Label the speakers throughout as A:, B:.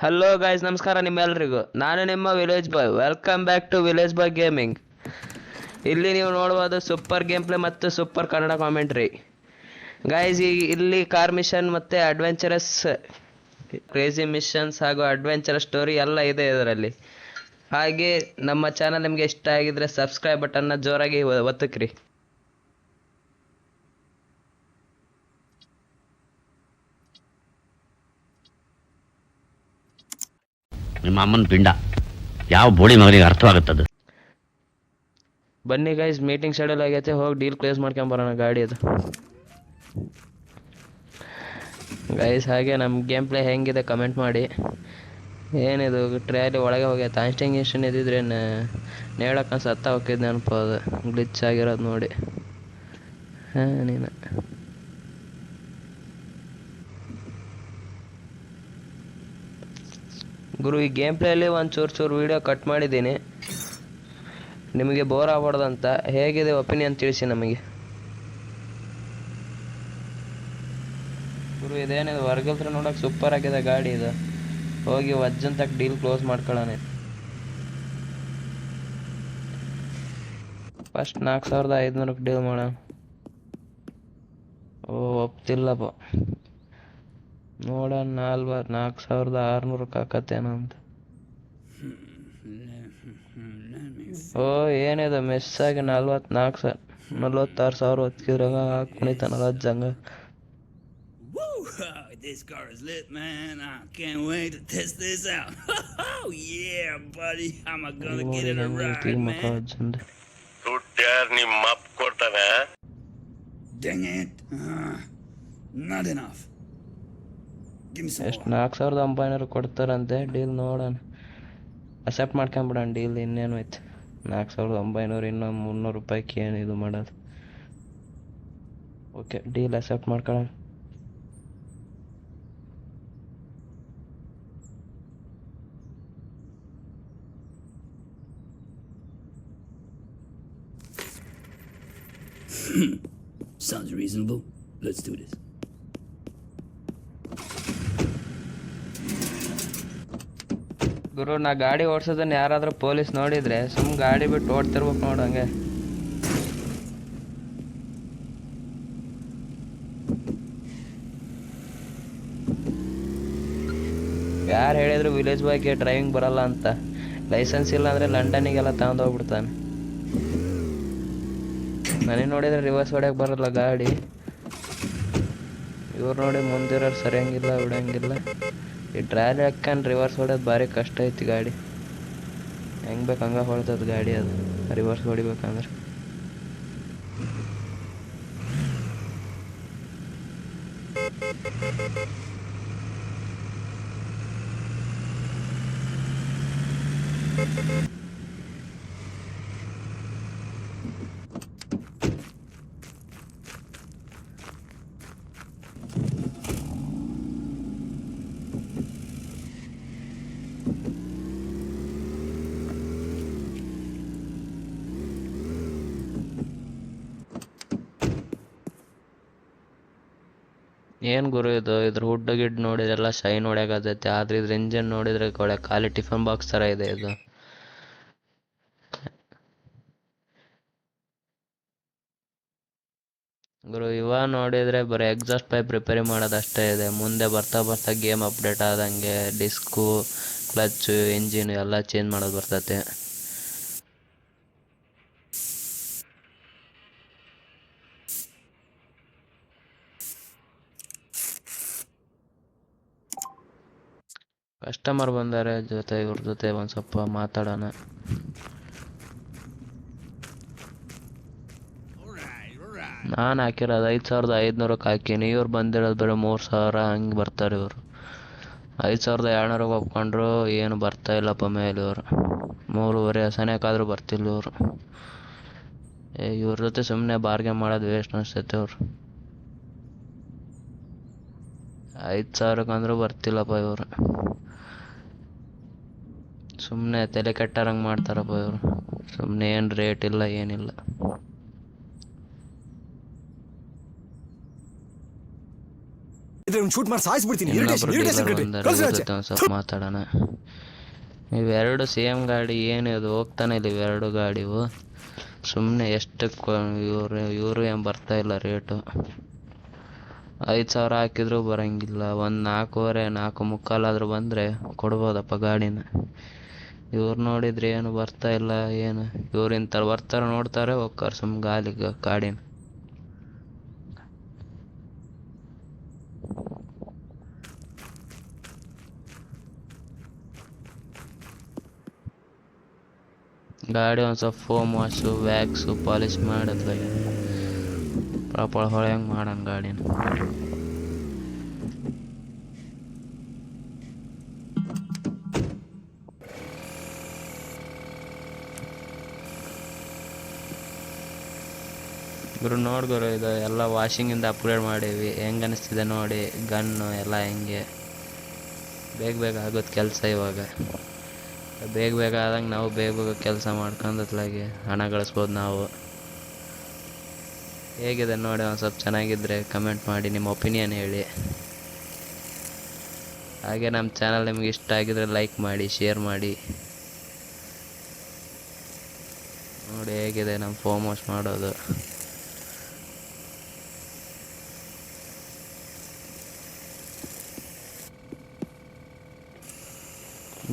A: Hello guys, ನಮಸ್ಕಾರ ನಿಮ್ಮೆಲ್ರಿಗೂ. ನಾನು ನಿಮ್ಮ village boy. Welcome back to village boy gaming. ಇಲ್ಲಿ ನೀವು ನೋಡ್ಬೋದು ಸೂಪರ್ ಗೇಮ್ ಪ್ಲೇ ಮತ್ತು ಸೂಪರ್ ಕನ್ನಡ ಕಾಮೆಂಟ್ರಿ. ಗೈಸ್, ಇಲ್ಲಿ ಕಾರ್ ಮಿಷನ್ ಮತ್ತು ಅಡ್ವೆಂಚರಸ್ ಕ್ರೇಜಿ ಮಿಷನ್ಸ್ ಹಾಗೂ ಅಡ್ವೆಂಚರಸ್ ಸ್ಟೋರಿ ಎಲ್ಲ ಇದೆ ಇದರಲ್ಲಿ. ಹಾಗೆ ನಮ್ಮ ಚಾನಲ್ ನಿಮಗೆ ಇಷ್ಟ ಆಗಿದ್ರೆ ಸಬ್ಸ್ಕ್ರೈಬ್ ಬಟನ್ನ ಜೋರಾಗಿ ಒತ್ತಕ್ರಿ.
B: ನಿಮ್ಮ ಅಮ್ಮನ ಪಿಂಡ ಯಾವ ಬೋಳಿ ಮಗನಿಗೆ ಅರ್ಥವಾಗುತ್ತದೆ.
A: ಬನ್ನಿ ಗೈಸ್, ಮೀಟಿಂಗ್ ಶೆಡ್ಯೂಲ್ ಆಗೈತೆ, ಹೋಗಿ ಡೀಲ್ ಕ್ಲೋಸ್ ಮಾಡ್ಕೊಂಬರೋಣ ಗಾಡಿ ಅದು. ಗೈಸ್, ಹಾಗೆ ನಮ್ಮ ಗೇಮ್ ಪ್ಲೇ ಹೆಂಗಿದೆ ಕಮೆಂಟ್ ಮಾಡಿ. ಏನಿದು ಟ್ರೈಲಿ ಒಳಗೆ ಹೋಗೈತೆ. ಆನ್ಸ್ಟಿಂಗ್ ಇನ್ಸ್ಟಿನ್ ಇದ್ದಿದ್ರೆ ನೇಳಕ್ಕೆ ಸತ್ತ ಹೋಗಿದ್ದು ನೆನಪು, ಅದು ಗ್ಲಿಚ್ ಆಗಿರೋದು ನೋಡಿ. ನೀನು ಗುರು, ಈ ಗೇಮ್ ಪ್ಲೇಯಲ್ಲಿ ಒಂದು ಚೂರು ವೀಡಿಯೋ ಕಟ್ ಮಾಡಿದ್ದೀನಿ, ನಿಮಗೆ ಬೋರ್ ಆಗ್ಬಾರ್ದಂತ. ಹೇಗಿದೆ ಒಪಿನಿಯನ್ ತಿಳಿಸಿ ನಮಗೆ. ಗುರು, ಇದೇನಿದೆ ಹೊರಗಲ್ತ್ರ ನೋಡೋಕೆ ಸೂಪರ್ ಆಗಿದೆ ಗಾಡಿ ಇದು. ಹೋಗಿ ವಜ್ಜಂತಕ್ಕೆ ಡೀಲ್ ಕ್ಲೋಸ್ ಮಾಡ್ಕೊಳ್ಳೋಣ. ಫಸ್ಟ್ 4500 ಡೀಲ್ ಮಾಡೋಣ. ಒಪ್ತಿಲ್ಲಪ್ಪ, ನೋಡೋಣ 4600 ಹಾಕತ್ತೇನೋ ಅಂತ. ಏನಿದೆ ಮಿಸ್ ಆಗಿ 46,000 ಹೊತ್ತಿದ್ರಾಗ ಕುಣಿತಾನಲ್ಲ ಅಜ್ಜಂಗ.
C: This car is lit, man. I can't wait to test this out. Oh yeah, buddy. I'm gonna get it a ride, man.
D: ದುಡ್ಡ್ಯಾರ್ ನಿಮ್ಮ ಅಪ್ಪ ಕೊಡ್ತಾನೆ.
C: Dang it. Not enough. Give me some
A: ಎಷ್ಟು
C: more.
A: 4900 ಕೊಡ್ತಾರಂತೆ. Deal ನೋಡೋಣ, accept ಮಾಡ್ಕೊಂಬಿಡೋಣ deal. ಇನ್ನೇನು ಐತೆ 4900, ಇನ್ನೂ 300 ರೂಪಾಯಿಗೆ ಏನು ಇದು ಮಾಡೋದು. ಓಕೆ, ಡೀಲ್ ಅಕ್ಸೆಪ್ಟ್ ಮಾಡ್ಕೊಳ್ಳೋಣ.
C: Sounds reasonable. Let's do this.
A: ಗುರು, ನಾ ಗಾಡಿ ಓಡಿಸೋದನ್ನ ಯಾರಾದ್ರೂ ಪೊಲೀಸ್ ನೋಡಿದ್ರೆ ಗಾಡಿ ಬಿಟ್ಟು ಓಡ್ತಿರ್ಬೇಕು ನೋಡಂಗೆ. ಯಾರು ಹೇಳಿದ್ರು ವಿಲೇಜ್ ಬಾಯ್ಗೆ ಡ್ರೈವಿಂಗ್ ಬರಲ್ಲ ಅಂತ. ಲೈಸೆನ್ಸ್ ಇಲ್ಲ ಅಂದ್ರೆ ಲಂಡನಿಗೆಲ್ಲ ತಗೊಂಡೋಗ್ಬಿಡ್ತಾನೆ. ನನಗೆ ನೋಡಿದ್ರೆ ರಿವರ್ಸ್ ಹೊಡ್ಯಕ್ಕೆ ಬರಲ್ಲ ಗಾಡಿ. ಇವ್ರು ನೋಡಿ ಮುಂದಿರೋರು ಸರಿಯಂಗಿಲ್ಲ, ಬಿಡಂಗಿಲ್ಲ. ಈ ಟ್ರಾಲಿ ಹಾಕೊಂಡು ರಿವರ್ಸ್ ಹೊಡೋದು ಭಾರಿ ಕಷ್ಟ ಐತಿ. ಗಾಡಿ ಹೆಂಗೆ ಬೇಕು ಹಂಗೆ ಹೊಳ್ತದ ಗಾಡಿ, ಅದು ರಿವರ್ಸ್ ಹೊಡಿಬೇಕಂದ್ರೆ. ಏನು ಗುರು ಇದು, ಇದ್ರ ಹುಡ್ ಗಿಡ್ ನೋಡಿದ್ರೆಲ್ಲ ಶೈನ್ ಹೊಡ್ಯಾಕತ್ತೈತೆ, ಆದ್ರೆ ಇದ್ರ ಇಂಜನ್ ನೋಡಿದ್ರೆ ಒಳ್ಳೆ ಖಾಲಿ ಟಿಫನ್ ಬಾಕ್ಸ್ ಥರ ಇದೆ ಇದು. ಗುರು, ನೋಡಿದ್ರೆ ಬರೀ ಎಕ್ಸಾಸ್ಟ್ ಪೈಪ್ ರಿಪೇರಿ ಮಾಡೋದಷ್ಟೇ ಇದೆ. ಮುಂದೆ ಬರ್ತಾ ಬರ್ತಾ ಗೇಮ್ ಅಪ್ಡೇಟ್ ಆದಂಗೆ ಡಿಸ್ಕು, ಕ್ಲಚ್ಚು, ಇಂಜಿನ್ ಎಲ್ಲ ಚೇಂಜ್ ಮಾಡೋದು ಬರ್ತೈತೆ. ಕಸ್ಟಮರ್ ಬಂದರೆ ಇವ್ರ ಜೊತೆ ಒಂದು ಸ್ವಲ್ಪ ಮಾತಾಡೋಣ. ನಾನು ಹಾಕಿರೋದು 5500 ಹಾಕೀನಿ. ಇವ್ರು ಬಂದಿರೋದು ಬರೀ 3000 ಹಂಗೆ ಬರ್ತಾರೆ. ಇವರು 5200 ಒಪ್ಕೊಂಡ್ರು, ಏನು ಬರ್ತಾ ಇಲ್ಲಪ್ಪ ಮೇಲೆ. ಇವರು 3.5 ಸನೇಕಾದ್ರೂ ಬರ್ತಿಲ್ಲ ಇವರು. ಇವ್ರ ಜೊತೆ ಸುಮ್ಮನೆ ಬಾರ್ಗೇನ್ ಮಾಡೋದು ವೇಸ್ಟ್ ಅನಿಸ್ತೈತೆ. ಅವ್ರು 5000 ಅಂದ್ರೂ ಬರ್ತಿಲ್ಲಪ್ಪ ಇವರು. ಸುಮ್ಮನೆ ತಲೆ ಕೆಟ್ಟರಂಗೆ ಮಾಡ್ತಾರಪ್ಪ ಇವರು. ಸುಮ್ಮನೆ ಏನು ರೇಟ್ ಇಲ್ಲ, ಏನಿಲ್ಲ.
E: ಶೂಟ್ ಮಾಡಿ ಸಾಯಿಸ್ಬಿಡ್ತೀನಿ.
A: ಇನ್ನೊಬ್ರು ಡೀಲರ್ ಬಂದರೆ ಇವ್ರ ಜೊತೆ ಒಂದು ಸ್ವಲ್ಪ ಮಾತಾಡೋಣ. ಇವೆರಡು ಸೇಮ್ ಗಾಡಿ ಏನು ಇದು ಹೋಗ್ತಾನೆ ಇಲ್ಲ ಇವೆರಡು ಗಾಡಿವು. ಸುಮ್ಮನೆ ಎಷ್ಟಕ್ಕೆ ಇವರು ಏನು ಬರ್ತಾ ಇಲ್ಲ ರೇಟು. 5,000 ಹಾಕಿದ್ರು ಬರೋಂಗಿಲ್ಲ. ಒಂದು 4.25 4.25 ಆದರೂ ಬಂದರೆ ಕೊಡ್ಬೋದಪ್ಪ ಗಾಡಿನ. ಇವ್ರು ನೋಡಿದ್ರೆ ಏನು ಬರ್ತಾ ಇಲ್ಲ ಏನು. ಇವ್ರು ಇಂಥವ್ರು ಬರ್ತಾರೆ ನೋಡ್ತಾರೆ ಹೋಗ್ತಾರೆ ಸುಮ್ಮನೆ ಗಾಲಿಗೆ ಗಾಡಿನ. ಗಾಡಿ ಒಂದು ಸ್ವಲ್ಪ ಫೋಮ್ ವಾಶು ವ್ಯಾಕ್ಸು ಪಾಲಿಶ್ ಮಾಡಿದ್ರೆ ಪ್ರಾಪರ್ ಹೊಳೆಯಂಗೆ ಮಾಡೋಣ ಗಾಡಿನ. ಗುರು ನೋಡ್ಗುರು ಇದು ಎಲ್ಲ ವಾಷಿಂಗಿಂದ ಅಪ್ಗ್ರೇಡ್ ಮಾಡೀವಿ. ಹೆಂಗೆ ಅನಿಸ್ತಿದೆ ನೋಡಿ ಗನ್ನು ಎಲ್ಲ ಹೆಂಗೆ ಬೇಗ ಬೇಗ ಆಗೋದು ಕೆಲಸ. ಇವಾಗ ಬೇಗ ಬೇಗ ಆದಂಗೆ ನಾವು ಬೇಗ ಬೇಗ ಕೆಲಸ ಮಾಡ್ಕೊಂಡತ್ಲಾಗೆ ಹಣ ಗಳಿಸ್ಬೋದು ನಾವು. ಹೇಗಿದೆ ನೋಡಿ ಒಂದು ಸ್ವಲ್ಪ ಚೆನ್ನಾಗಿದ್ದರೆ ಕಮೆಂಟ್ ಮಾಡಿ ನಿಮ್ಮ ಒಪಿನಿಯನ್ ಹೇಳಿ. ಹಾಗೆ ನಮ್ಮ ಚಾನಲ್ ನಿಮ್ಗೆ ಇಷ್ಟ ಆಗಿದ್ರೆ ಲೈಕ್ ಮಾಡಿ ಶೇರ್ ಮಾಡಿ. ನೋಡಿ ಹೇಗಿದೆ ನಮ್ಮ ಫೋಮ್ ವಾಶ್ ಮಾಡೋದು.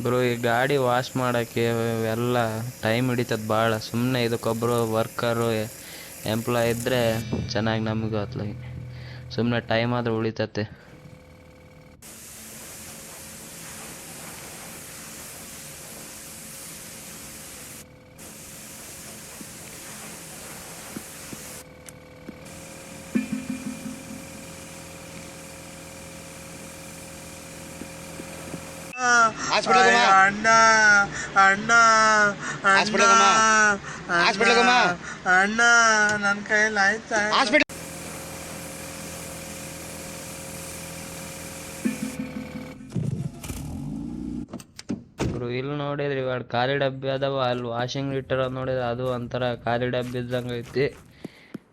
A: ಗುರು ಈ ಗಾಡಿ ವಾಶ್ ಮಾಡೋಕ್ಕೆ ಎಲ್ಲ ಟೈಮ್ ಹಿಡಿತದೆ ಭಾಳ. ಸುಮ್ಮನೆ ಇದಕ್ಕೊಬ್ಬರು ವರ್ಕರು ಎಂಪ್ಲಾಯ್ ಇದ್ದರೆ ಚೆನ್ನಾಗಿ ನಮಗೂ ಅತ್ಲಾಗಿ ಸುಮ್ಮನೆ ಟೈಮ್ ಆದರೂ ಉಳಿತತೆ.
F: ಅಣ್ಣ ಅಣ್ಣ ಅಣ್ಣ ನನ್ನ ಕೈಯಲ್ಲಿ ಆಯ್ತಾ?
A: ಗುರು ಇಲ್ಲಿ ನೋಡಿದ್ರಿ ಇವಾಗ ಖಾಲಿ ಡಬ್ಬಿ ಅದಾವ. ಅಲ್ಲಿ ವಾಷಿಂಗ್ ಇಟ್ಟಿರೋದು ನೋಡಿದ್ರೆ ಅದು ಒಂಥರ ಖಾಲಿ ಡಬ್ಬಿ ಇದ್ದಂಗೆ ಐತಿ.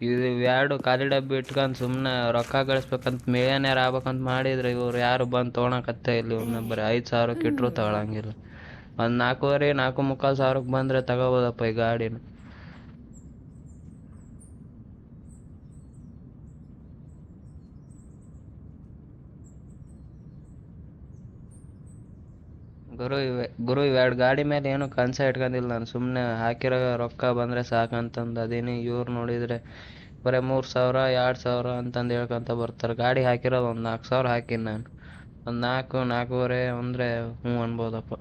A: ಇದು ಎರಡು ಖಾಲಿ ಡಬ್ಬಿ ಇಟ್ಕೊಂಡು ಸುಮ್ಮನೆ ರೊಕ್ಕ ಗಳಿಸ್ಬೇಕಂತ ಮಿಲಿಯನೇರ್ ಆಗ್ಬೇಕಂತ ಮಾಡಿದ್ರೆ ಇವ್ರು ಯಾರು ಬಂದು ತೊಗೊಳಕತ್ತೆ ಇಲ್ಲಿ. ಇವ್ನ ಬರೀ 5,000 ಇಟ್ಟರು ತಗೊಳಂಗಿಲ್ಲ. ಒಂದು 4.25 4.25 ಬಂದರೆ ತಗೋಬೋದಪ್ಪ ಈ ಗಾಡಿನ. ಗುರು ಇವೆರಡು ಗಾಡಿ ಮೇಲೆ ಏನು ಕನ್ಸ ಇಟ್ಕೊಂಡಿಲ್ಲ ನಾನು. ಸುಮ್ಮನೆ ಹಾಕಿರೋ ರೊಕ್ಕ ಬಂದರೆ ಸಾಕಂತಂದು ಅದೇನು. ಇವ್ರು ನೋಡಿದರೆ ಬರೀ 3,000 2,000 ಅಂತಂದು ಹೇಳ್ಕೊಂತ ಬರ್ತಾರೆ. ಗಾಡಿ ಹಾಕಿರೋದು ಒಂದು 4,000 ಹಾಕಿನಿ ನಾನು. ಒಂದು 4 4.25 ಅಂದರೆ ಹ್ಞೂ ಅನ್ಬೋದಪ್ಪ.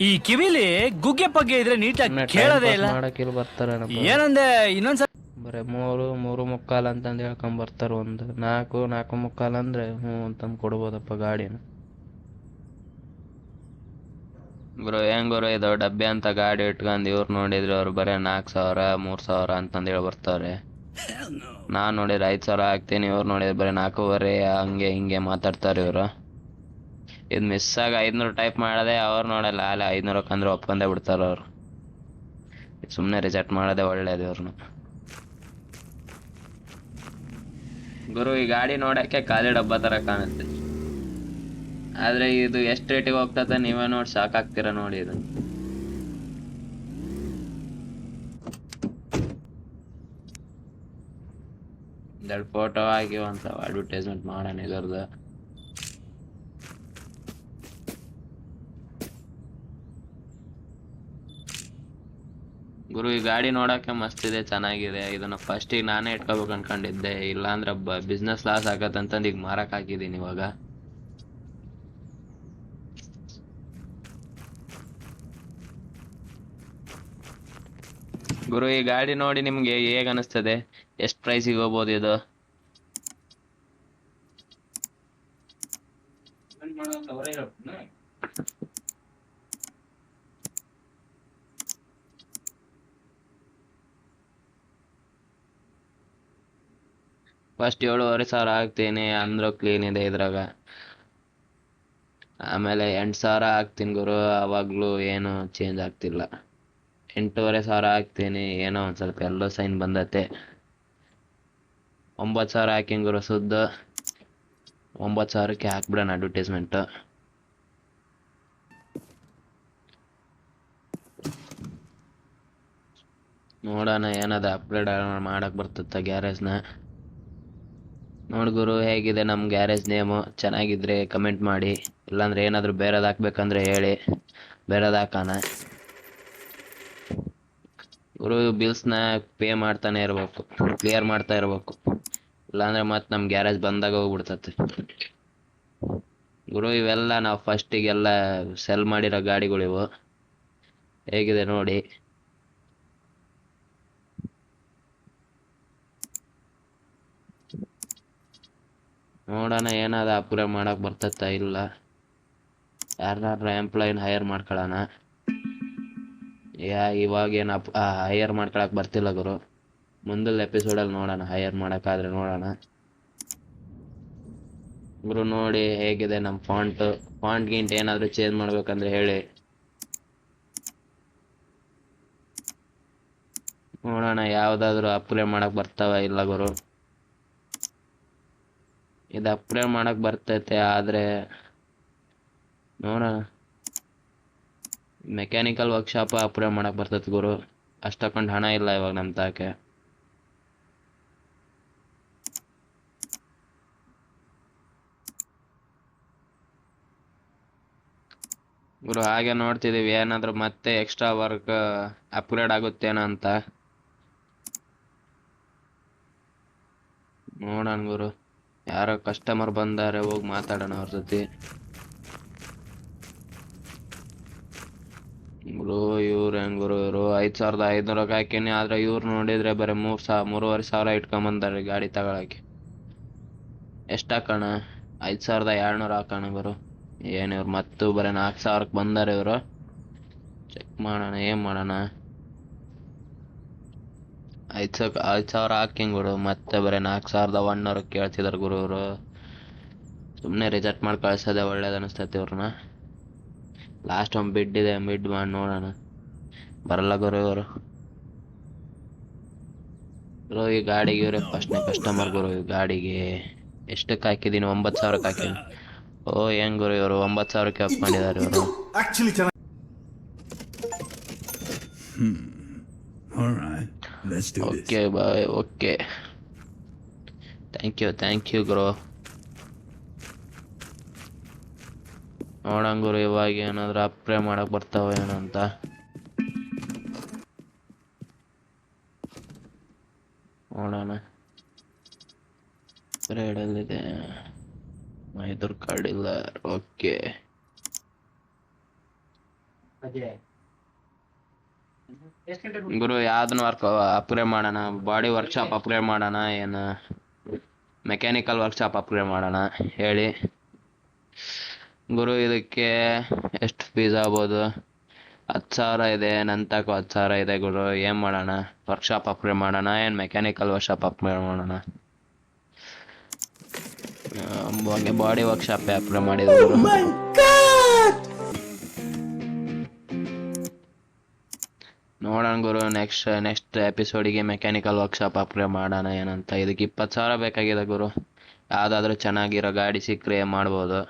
G: ಈ ಕಿವಿಲಿ ಗುಗ್ಗೆ ಪಗ್ಗೆ ಇದ್ರೆ ನೀಟಾಗಿ ಕೇಳೋದೇ ಇಲ್ಲ.
A: ಮಾಡಕ್ಕೆ ಇಲ್ಲಿ ಬರ್ತಾರೆ
G: ಏನಂದೆ ಇನ್ನೊಂದ್ಸಲ
A: ಬರೀ 3 3.25 ಅಂತಂದು ಹೇಳ್ಕೊಂಡ್ ಬರ್ತಾರೆ. ಒಂದು 4 4.25 ಅಂದರೆ ಹ್ಞೂ ಅಂತಂದು ಕೊಡ್ಬೋದಪ್ಪ ಗಾಡಿನ. ಗುರು ಹೆಂಗ್ ಗುರು ಇದು ಡಬ್ಬೆ ಅಂತ ಗಾಡಿ ಇಟ್ಕೊಂಡು ಇವ್ರು ನೋಡಿದ್ರೆ ಅವ್ರು ಬರೀ 4,000 3,000 ಅಂತಂದು ಹೇಳಿ ಬರ್ತಾರೆ. ನಾನು ನೋಡಿದ್ರೆ 5,000 ಹಾಕ್ತೀನಿ, ಇವ್ರು ನೋಡಿದ್ರೆ ಬರೀ 4.25 ಹಂಗೆ ಹಿಂಗೆ ಮಾತಾಡ್ತಾರೆ ಇವರು. ಇದು ಮಿಸ್ ಆಗಿ 500 ಟೈಪ್ ಮಾಡದೆ ಅವ್ರು ನೋಡಲ್ಲ ಅಲ್ಲ 500 ಅಂದ್ರೆ ಒಪ್ಕೊಂಡೇ ಬಿಡ್ತಾರೆ ಅವ್ರು. ಸುಮ್ಮನೆ ರಿಜೆಕ್ಟ್ ಮಾಡೋದೇ ಒಳ್ಳೇದು ಇವ್ರನ್ನ. ಗುರು ಈ ಗಾಡಿ ನೋಡಕ್ಕೆ ಖಾಲಿ ಡಬ್ಬ ಥರ ಕಾಣುತ್ತೆ, ಆದರೆ ಇದು ಎಷ್ಟು ರೇಟಿಗೆ ಹೋಗ್ತದೆ ನೀವೇ ನೋಡಿ ಸಾಕಾಗ್ತೀರ ನೋಡಿ. ಇದು ಎರಡು ಫೋಟೋ ಆಗಿ ಒಂದು ಅಡ್ವರ್ಟೈಸ್ಮೆಂಟ್ ಮಾಡೋಣ ಇದರದ್ದು. ಗುರು ಈ ಗಾಡಿ ನೋಡೋಕ್ಕೆ ಮಸ್ತ್ ಇದೆ, ಚೆನ್ನಾಗಿದೆ. ಇದನ್ನ ಫಸ್ಟಿಗೆ ನಾನೇ ಇಟ್ಕೋಬೇಕು ಅನ್ಕೊಂಡಿದ್ದೆ, ಇಲ್ಲಾಂದ್ರೆ ಬಿಸ್ನೆಸ್ ಲಾಸ್ ಆಗತ್ತಂತಂದು ಈಗ ಮಾರಕ್ ಹಾಕಿದ್ದೀನಿ ಇವಾಗ. ಗುರು ಈ ಗಾಡಿ ನೋಡಿ ನಿಮ್ಗೆ ಹೇಗೆ ಅನಿಸ್ತದೆ? ಎಷ್ಟು ಪ್ರೈಸಿಗೆ ಹೋಗ್ಬೋದು ಇದು? ಫಸ್ಟ್ 7,500 ಹಾಕ್ತೀನಿ ಅಂದ್ರೂ ಕ್ಲೀನ್ ಇದೆ ಇದ್ರಾಗ. ಆಮೇಲೆ 8,000 ಹಾಕ್ತೀನಿ ಗುರು, ಅವಾಗ್ಲೂ ಏನು ಚೇಂಜ್ ಆಗ್ತಿಲ್ಲ. 8,500 ಹಾಕ್ತೀನಿ. ಏನೋ ಒಂದು ಸ್ವಲ್ಪ ಎಲ್ಲೋ ಸೈನ್ ಬಂದತೆ. 9,000 ಹಾಕಿಂಗ್ ಗುರು ಸುದ್ದ. 9,000ಕ್ಕೆ ಹಾಕ್ಬಿಡೋಣ ಅಡ್ವರ್ಟೈಸ್ಮೆಂಟ್. ನೋಡೋಣ ಏನದ ಅಪ್ಗ್ರೇಡ್ ಮಾಡಕ್ ಬರ್ತತ್ತ ಗ್ಯಾರೇಜ್ನ. ನೋಡ್ ಗುರು ಹೇಗಿದೆ ನಮ್ಮ ಗ್ಯಾರೇಜ್ ನೇಮು. ಚೆನ್ನಾಗಿದ್ರೆ ಕಮೆಂಟ್ ಮಾಡಿ, ಇಲ್ಲಾಂದ್ರೆ ಏನಾದರೂ ಬೇರೆದು ಹಾಕ್ಬೇಕಂದ್ರೆ ಹೇಳಿ, ಬೇರೆದು ಹಾಕೋಣ. ಗುರು ಬಿಲ್ಸ್ನ ಪೇ ಮಾಡ್ತಾನೆ ಇರ್ಬೇಕು, ಕ್ಲಿಯರ್ ಮಾಡ್ತಾ ಇರ್ಬೇಕು, ಇಲ್ಲಾಂದ್ರೆ ಮತ್ತೆ ನಮ್ಮ ಗ್ಯಾರೇಜ್ ಬಂದಾಗ ಹೋಗ್ಬಿಡ್ತತೆ. ಗುರು ಇವೆಲ್ಲ ನಾವು ಫಸ್ಟಿಗೆಲ್ಲ ಸೆಲ್ ಮಾಡಿರೋ ಗಾಡಿಗಳಿವು. ಹೇಗಿದೆ ನೋಡಿ. ನೋಡೋಣ ಏನಾದ ಅಪ್ಗ್ರೇಡ್ ಮಾಡಕ್ ಬರ್ತತ್ತ ಇಲ್ಲ. ಯಾರನ್ನಾರ ಎಂಪ್ಲಾಯಿನ ಹೈಯರ್ ಮಾಡ್ಕೊಳ್ಳೋಣ. ಇವಾಗೇನು ಹೈಯರ್ ಮಾಡ್ಕೊಳಕ್ ಬರ್ತಿಲ್ಲ ಗುರು. ಮುಂದಿನ ಎಪಿಸೋಡಲ್ಲಿ ನೋಡೋಣ, ಹೈಯರ್ ಮಾಡೋಕ್ಕಾದ್ರೆ ನೋಡೋಣ. ಗುರು ನೋಡಿ ಹೇಗಿದೆ ನಮ್ಮ ಫಾಂಟ್ ಗಿಂಟ್ ಏನಾದರೂ ಚೇಂಜ್ ಮಾಡ್ಬೇಕಂದ್ರೆ ಹೇಳಿ. ನೋಡೋಣ ಯಾವುದಾದ್ರೂ ಅಪ್ಗ್ರೇಡ್ ಮಾಡಕ್ ಬರ್ತಾವ ಇಲ್ಲ ಗುರು. ಇದು ಅಪ್ಗ್ರೇಡ್ ಮಾಡಕ್ ಬರ್ತೈತೆ, ಆದರೆ ನೋಡೋಣ. ಮೆಕ್ಯಾನಿಕಲ್ ವರ್ಕ್ಶಾಪ್ ಅಪ್ಗ್ರೇಡ್ ಮಾಡಕ್ ಬರ್ತೈತೆ ಗುರು. ಅಷ್ಟಕ್ಕೊಂದು ಹಣ ಇಲ್ಲ ಇವಾಗ ನಮ್ಮ ತಾಕೆ. ಗುರು ಹಾಗೆ ನೋಡ್ತಿದೀವಿ ಏನಾದ್ರು ಮತ್ತೆ ಎಕ್ಸ್ಟ್ರಾ ವರ್ಕ್ ಅಪ್ಗ್ರೇಡ್ ಆಗುತ್ತೇನೋ ಅಂತ. ನೋಡೋಣ ಗುರು. ಯಾರೋ ಕಸ್ಟಮರ್ ಬಂದಾರೆ, ಹೋಗಿ ಮಾತಾಡೋಣ ಅವ್ರ ಜೊತೆ. ಗುರು ಇವ್ರು ಹೆಂಗ್ ಗುರು, ಇವರು 5,500 ಹಾಕಿನಿ, ಆದ್ರೆ ಇವ್ರು ನೋಡಿದ್ರೆ ಬರೀ 3,500 ಇಟ್ಕೊಂಬಂದಾರೆ ಗಾಡಿ ತಗೊಳಕ್ಕೆ. ಎಷ್ಟು ಹಾಕೋಣ? 5,200 ಹಾಕೋಣ ಗುರು. ಏನು ಇವ್ರು ಮತ್ತು ಬರೀ 4,000ಕ್ಕೆ ಬಂದಾರೆ ಇವರು. ಚೆಕ್ ಮಾಡೋಣ ಏನ್ ಮಾಡೋಣ. 5,000 ಹಾಕಿಂಗ್ ಗುರು, ಮತ್ತೆ ಬರೀ 4,100 ಕೇಳ್ತಿದಾರೆ ಗುರು ಇವರು. ಸುಮ್ಮನೆ ರಿಜೆಕ್ಟ್ ಮಾಡಿ ಕಳ್ಸೋದೆ ಒಳ್ಳೇದು ಅನಿಸ್ತೈತಿ ಇವ್ರನ್ನ. ಲಾಸ್ಟ್ ಒಂದು ಬಿಡ್ ಇದೆ, ಬಿಡ್ ಮಾಡಿ ನೋಡೋಣ. ಬರಲ್ಲ ಗುರು ಇವರು. ಈ ಗಾಡಿಗೆ ಇವರೇ ಫಸ್ಟ್ನೇ ಕಸ್ಟಮರ್ ಗುರು. ಈ ಗಾಡಿಗೆ ಎಷ್ಟಕ್ಕೆ ಹಾಕಿದ್ದೀನಿ? 9,000ಕ್ಕೆ ಹಾಕಿದ್ದೀನಿ. ಓ ಹೆಂಗ್ ಗುರು ಇವರು 9,000ಕ್ಕೆ ಹಾಕೊಂಡಿದ್ದಾರೆ ಇವರು.
C: All right, let's do this.
A: Okay bye. Okay, thank you ಗುರು. ನೋಡೋಣ ಗುರು ಇವಾಗ ಏನಾದ್ರು ಅಪ್ಗ್ರೇಡ್ ಮಾಡಕ್ ಬರ್ತಾವ ಏನಂತ. ನೋಡೋಣ. ಅಪ್ಗ್ರೇಡಲ್ಲಿದೆ, ಮೈದೂರ್ ಕಾರ್ಡ್ ಇಲ್ಲ. ಓಕೆ ಗುರು ಯಾವ್ದನ್ನ ಅಪ್ಗ್ರೇಡ್ ಮಾಡೋಣ? ಬಾಡಿ ವರ್ಕ್ಶಾಪ್ ಅಪ್ಗ್ರೇಡ್ ಮಾಡೋಣ, ಏನು ಮೆಕ್ಯಾನಿಕಲ್ ವರ್ಕ್ಶಾಪ್ ಅಪ್ಗ್ರೇಡ್ ಮಾಡೋಣ ಹೇಳಿ ಗುರು. ಇದಕ್ಕೆ ಎಷ್ಟು ಫೀಸ್ ಆಗ್ಬೋದು? 10,000 ಇದೆ, ನಂತಕ್ಕೂ 10,000 ಇದೆ ಗುರು. ಏನ್ ಮಾಡೋಣ? ವರ್ಕ್ಶಾಪ್ ಅಪ್ಗ್ರೇಡ್ ಮಾಡೋಣ ಏನು ಮೆಕ್ಯಾನಿಕಲ್ ವರ್ಕ್ಶಾಪ್ ಅಪ್ಗ್ರೇಡ್ ಮಾಡೋಣ? ಬಾಡಿ ವರ್ಕ್ಶಾಪ್ ಅಪ್ಗ್ರೇಡ್ ಮಾಡಿದ್ರು ಗುರು. ನೋಡೋಣ ಗುರು, ನೆಕ್ಸ್ಟ್ ಎಪಿಸೋಡಿಗೆ ಮೆಕ್ಯಾನಿಕಲ್ ವರ್ಕ್ಶಾಪ್ ಅಪ್ಗ್ರೇಡ್ ಮಾಡೋಣ ಏನಂತ. ಇದಕ್ಕೆ 20,000 ಬೇಕಾಗಿದೆ ಗುರು. ಯಾವುದಾದ್ರೂ ಚೆನ್ನಾಗಿರೋ ಗಾಡಿ ಸಿಕ್ಕರೆ ಮಾಡ್ಬೋದು.